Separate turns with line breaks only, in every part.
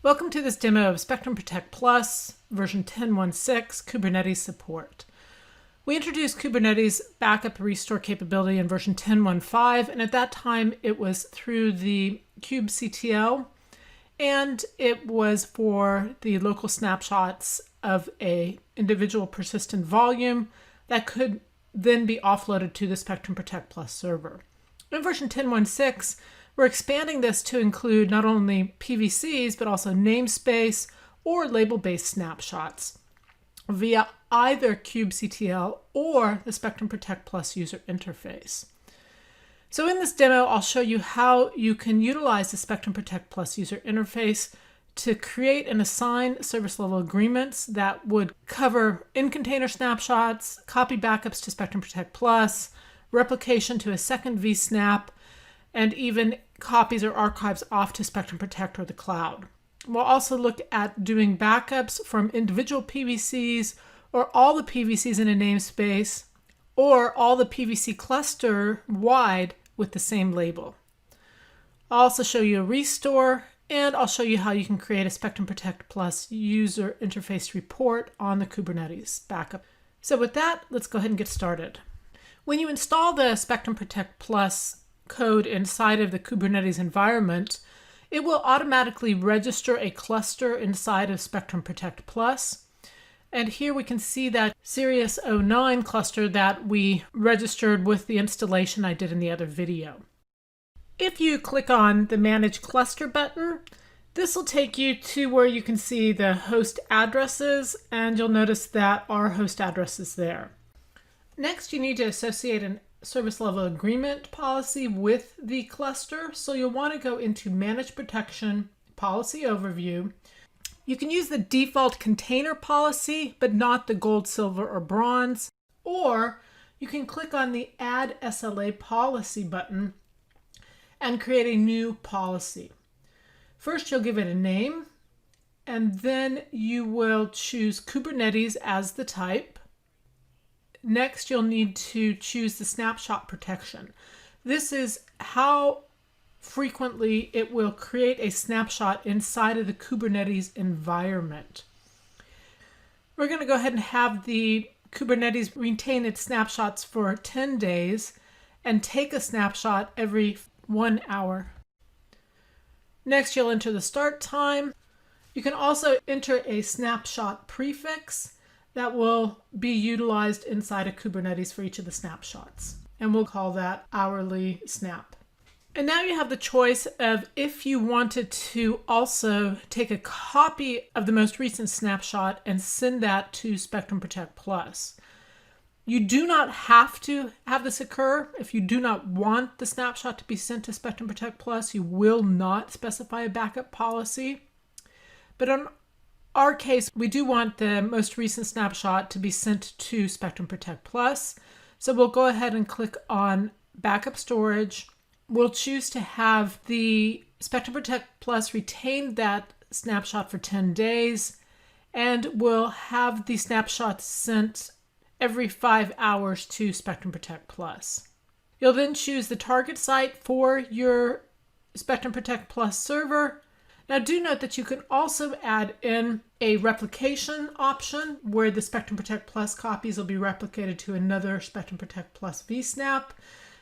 Welcome to this demo of Spectrum Protect Plus version 10.1.6 Kubernetes support. We introduced Kubernetes backup restore capability in version 10.1.5, and at that time it was through the kubectl, and it was for the local snapshots of an individual persistent volume that could then be offloaded to the Spectrum Protect Plus server. In version 10.1.6, we're expanding this to include not only PVCs, but also namespace or label-based snapshots via either kubectl or the Spectrum Protect Plus user interface. So in this demo, I'll show you how you can utilize the Spectrum Protect Plus user interface to create and assign service level agreements that would cover in-container snapshots, copy backups to Spectrum Protect Plus, replication to a second vSnap, and even copies or archives off to Spectrum Protect or the cloud. We'll also look at doing backups from individual PVCs or all the PVCs in a namespace or all the PVC cluster wide with the same label. I'll also show you a restore, and I'll show you how you can create a Spectrum Protect Plus user interface report on the Kubernetes backup. So with that, let's go ahead and get started. When you install the Spectrum Protect Plus code inside of the Kubernetes environment, it will automatically register a cluster inside of Spectrum Protect Plus. And here we can see that Series 09 cluster that we registered with the installation I did in the other video. If you click on the Manage Cluster button, this will take you to where you can see the host addresses, and you'll notice that our host address is there. Next, you need to associate an service level agreement policy with the cluster. So you'll want to go into Manage Protection, Policy Overview. You can use the default container policy, but not the gold, silver, or bronze. Or you can click on the Add SLA Policy button and create a new policy. First, you'll give it a name, and then you will choose Kubernetes as the type. Next, you'll need to choose the snapshot protection. This is how frequently it will create a snapshot inside of the Kubernetes environment. We're going to go ahead and have the Kubernetes retain its snapshots for 10 days and take a snapshot every 1 hour. Next, you'll enter the start time. You can also enter a snapshot prefix that will be utilized inside of Kubernetes for each of the snapshots. And we'll call that hourly snap. And now you have the choice of if you wanted to also take a copy of the most recent snapshot and send that to Spectrum Protect Plus. You do not have to have this occur. If you do not want the snapshot to be sent to Spectrum Protect Plus, you will not specify a backup policy. But on our case, we do want the most recent snapshot to be sent to Spectrum Protect Plus. So we'll go ahead and click on Backup Storage. We'll choose to have the Spectrum Protect Plus retain that snapshot for 10 days, and we'll have the snapshots sent every 5 hours to Spectrum Protect Plus. You'll then choose the target site for your Spectrum Protect Plus server. Now do note that you can also add in a replication option where the Spectrum Protect Plus copies will be replicated to another Spectrum Protect Plus vSnap.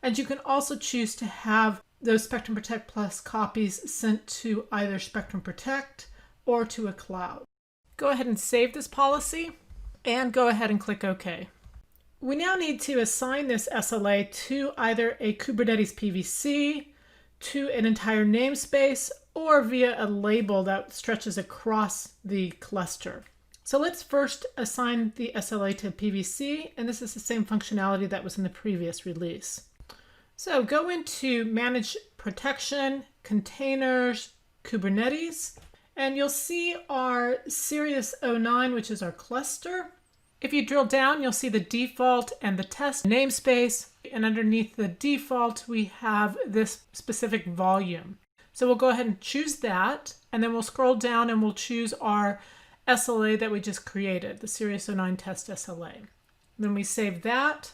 And you can also choose to have those Spectrum Protect Plus copies sent to either Spectrum Protect or to a cloud. Go ahead and save this policy and go ahead and click OK. We now need to assign this SLA to either a Kubernetes PVC, to an entire namespace, or via a label that stretches across the cluster. So let's first assign the SLA to PVC, and this is the same functionality that was in the previous release. So go into Manage Protection, Containers, Kubernetes, and you'll see our Series 09, which is our cluster. If you drill down, you'll see the default and the test namespace, and underneath the default, we have this specific volume. So we'll go ahead and choose that, and then we'll scroll down and we'll choose our SLA that we just created, the Series 09 test SLA. Then we save that.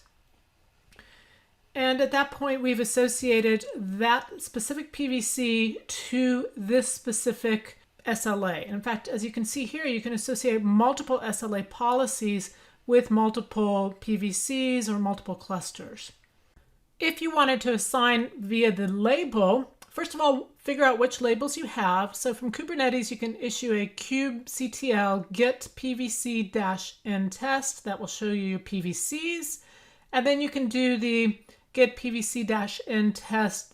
And at that point, we've associated that specific PVC to this specific SLA. And in fact, as you can see here, you can associate multiple SLA policies with multiple PVCs or multiple clusters. If you wanted to assign via the label, first of all, figure out which labels you have. So from Kubernetes, you can issue a kubectl get pvc-n test that will show you your PVCs. And then you can do the get pvc-n test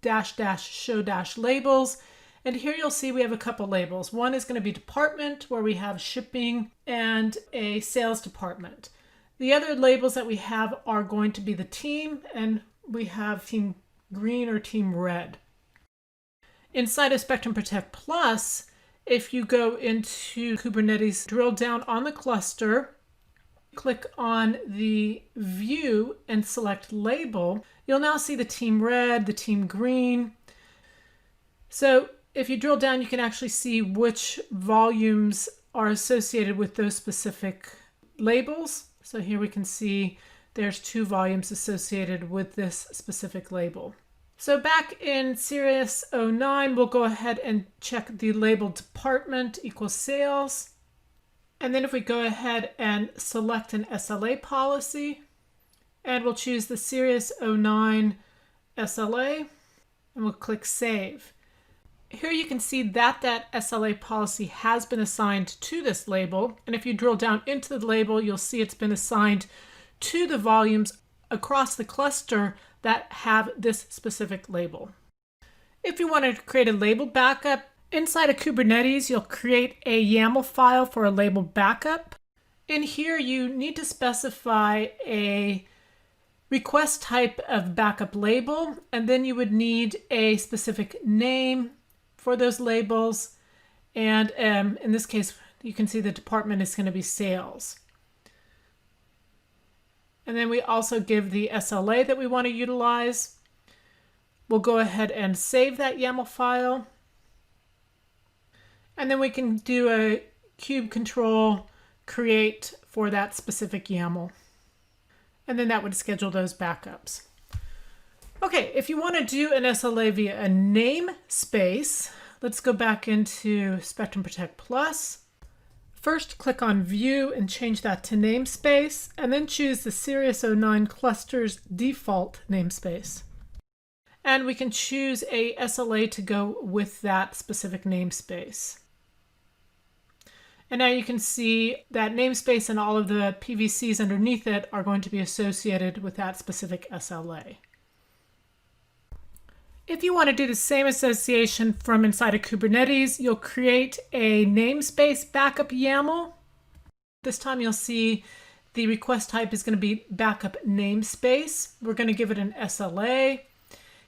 -- labels. And here you'll see we have a couple labels. One is going to be department, where we have shipping and a sales department. The other labels that we have are going to be the team, and we have team green or team red. Inside of Spectrum Protect Plus, if you go into Kubernetes, drill down on the cluster, click on the view and select label, you'll now see the team red, the team green. So if you drill down, you can actually see which volumes are associated with those specific labels. So here we can see there's 2 volumes associated with this specific label. So back in Series 09, we'll go ahead and check the label department equals sales. And then if we go ahead and select an SLA policy, and we'll choose the Series 09 SLA, and we'll click Save. Here you can see that that SLA policy has been assigned to this label. And if you drill down into the label, you'll see it's been assigned to the volumes across the cluster that have this specific label. If you want to create a label backup, inside of Kubernetes, you'll create a YAML file for a label backup. In here, you need to specify a request type of backup label, and then you would need a specific name for those labels. And in this case, you can see the department is going to be sales. And then we also give the SLA that we want to utilize. We'll go ahead and save that YAML file. And then we can do a kube control create for that specific YAML. And then that would schedule those backups. Okay, if you want to do an SLA via a namespace, let's go back into Spectrum Protect Plus. First, click on View and change that to namespace, and then choose the Series 09 cluster's default namespace. And we can choose a SLA to go with that specific namespace. And now you can see that namespace and all of the PVCs underneath it are going to be associated with that specific SLA. If you want to do the same association from inside of Kubernetes, you'll create a namespace backup YAML. This time you'll see the request type is going to be backup namespace. We're going to give it an SLA.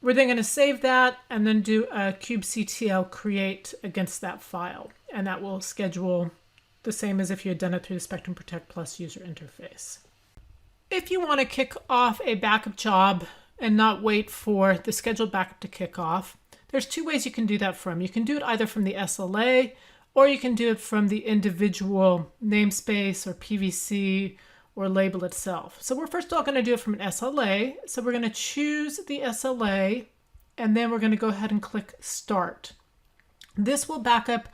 We're then going to save that and then do a kubectl create against that file. And that will schedule the same as if you had done it through the Spectrum Protect Plus user interface. If you want to kick off a backup job and not wait for the scheduled backup to kick off, there's 2 ways you can do that from. You can do it either from the SLA, or you can do it from the individual namespace or PVC or label itself. So we're first of all going to do it from an SLA. So we're going to choose the SLA, and then we're going to go ahead and click Start. This will back up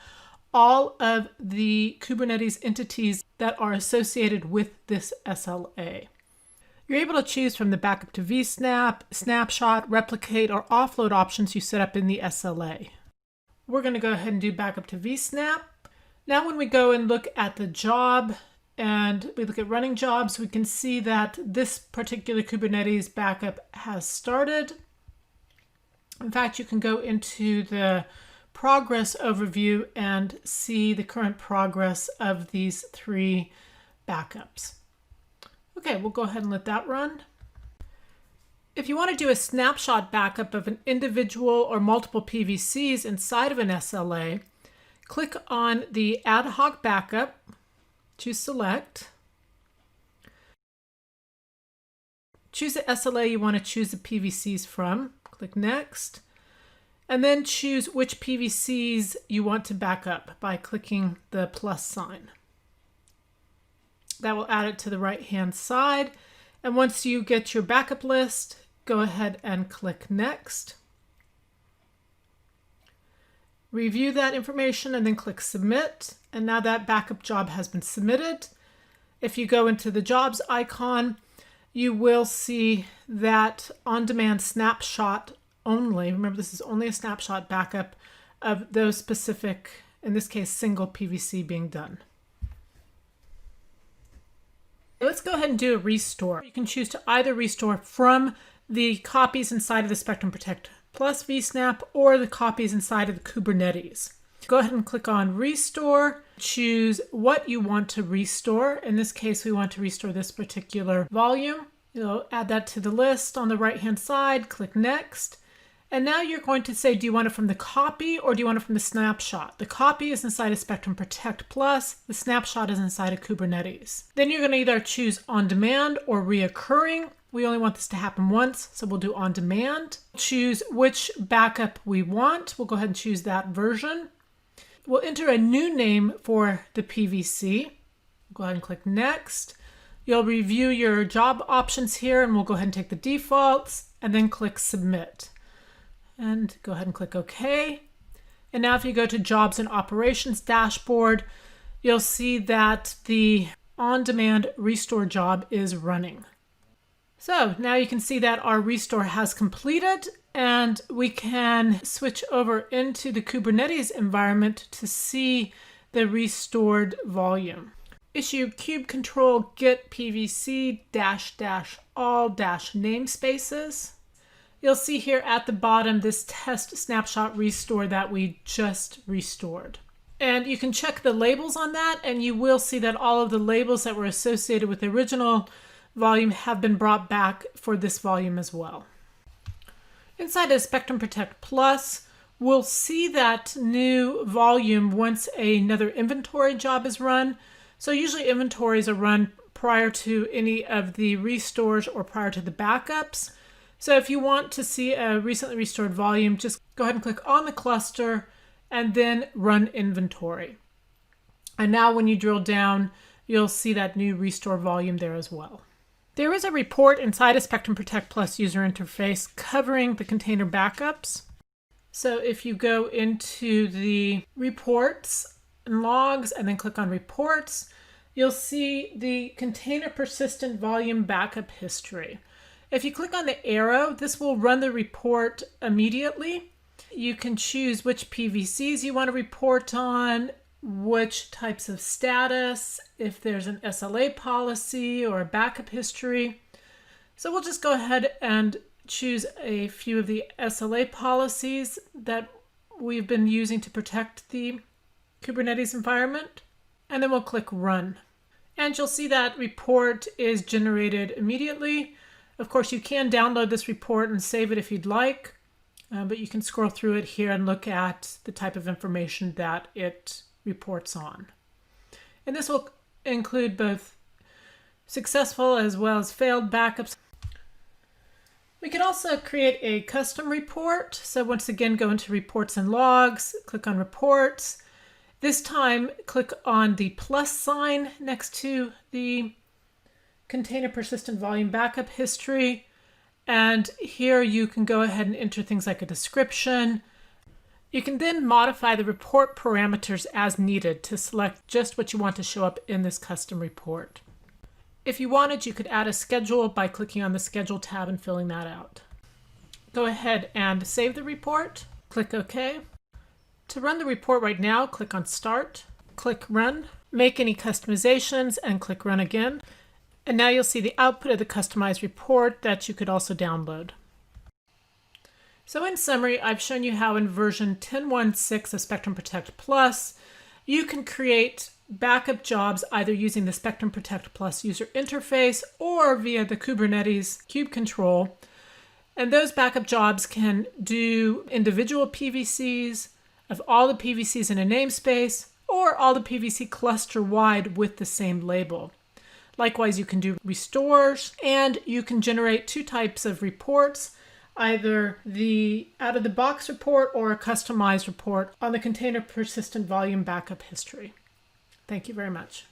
all of the Kubernetes entities that are associated with this SLA. You're able to choose from the backup to vsnap, snapshot, replicate, or offload options you set up in the SLA. We're going to go ahead and do backup to vsnap. Now when we go and look at the job and we look at running jobs, we can see that this particular Kubernetes backup has started. In fact, you can go into the progress overview and see the current progress of these 3 backups. Okay, we'll go ahead and let that run. If you want to do a snapshot backup of an individual or multiple PVCs inside of an SLA, click on the ad hoc backup, choose select, choose the SLA you want to choose the PVCs from, click next, and then choose which PVCs you want to back up by clicking the plus sign. That will add it to the right-hand side. And once you get your backup list, go ahead and click Next. review that information and then click Submit. And now that backup job has been submitted. If you go into the jobs icon, you will see that on-demand snapshot only. Remember, this is only a snapshot backup of those specific, in this case, single PVC being done. Let's go ahead and do a restore. You can choose to either restore from the copies inside of the Spectrum Protect Plus vSnap or the copies inside of the Kubernetes. Go ahead and click on Restore. Choose what you want to restore. In this case, we want to restore this particular volume. You'll add that to the list on the right-hand side. Click Next. And now you're going to say, do you want it from the copy or do you want it from the snapshot? The copy is inside of Spectrum Protect Plus. The snapshot is inside of Kubernetes. Then you're going to either choose on demand or reoccurring. We only want this to happen once, so we'll do on demand. Choose which backup we want. We'll go ahead and choose that version. We'll enter a new name for the PVC. Go ahead and click Next. You'll review your job options here, and we'll go ahead and take the defaults and then click Submit. And go ahead and click OK. And now if you go to Jobs and Operations dashboard, you'll see that the on-demand restore job is running. So now you can see that our restore has completed, and we can switch over into the Kubernetes environment to see the restored volume. Issue kube control get pvc -- all namespaces. You'll see here at the bottom this test snapshot restore that we just restored. And you can check the labels on that, and you will see that all of the labels that were associated with the original volume have been brought back for this volume as well. Inside of Spectrum Protect Plus, we'll see that new volume once another inventory job is run. So usually inventories are run prior to any of the restores or prior to the backups. So if you want to see a recently restored volume, just go ahead and click on the cluster and then run inventory. And now when you drill down, you'll see that new restore volume there as well. There is a report inside a Spectrum Protect Plus user interface covering the container backups. So if you go into the reports and logs and then click on reports, you'll see the container persistent volume backup history. If you click on the arrow, this will run the report immediately. You can choose which PVCs you want to report on, which types of status, if there's an SLA policy or a backup history. So we'll just go ahead and choose a few of the SLA policies that we've been using to protect the Kubernetes environment, and then we'll click Run. And you'll see that report is generated immediately. Of course, you can download this report and save it if you'd like, but you can scroll through it here and look at the type of information that it reports on. And this will include both successful as well as failed backups. We can also create a custom report. So once again, go into Reports and Logs, click on Reports. This time, click on the plus sign next to the Container Persistent Volume Backup History. And here you can go ahead and enter things like a description. You can then modify the report parameters as needed to select just what you want to show up in this custom report. If you wanted, you could add a schedule by clicking on the Schedule tab and filling that out. Go ahead and save the report. Click OK. To run the report right now, click on Start, click Run, make any customizations, and click Run again. And now you'll see the output of the customized report that you could also download. So in summary, I've shown you how in version 10.1.6 of Spectrum Protect Plus, you can create backup jobs either using the Spectrum Protect Plus user interface or via the Kubernetes kube control. And those backup jobs can do individual PVCs of all the PVCs in a namespace or all the PVC cluster-wide with the same label. Likewise, you can do restores, and you can generate two types of reports, either the out-of-the-box report or a customized report on the Container Persistent Volume Backup History. Thank you very much.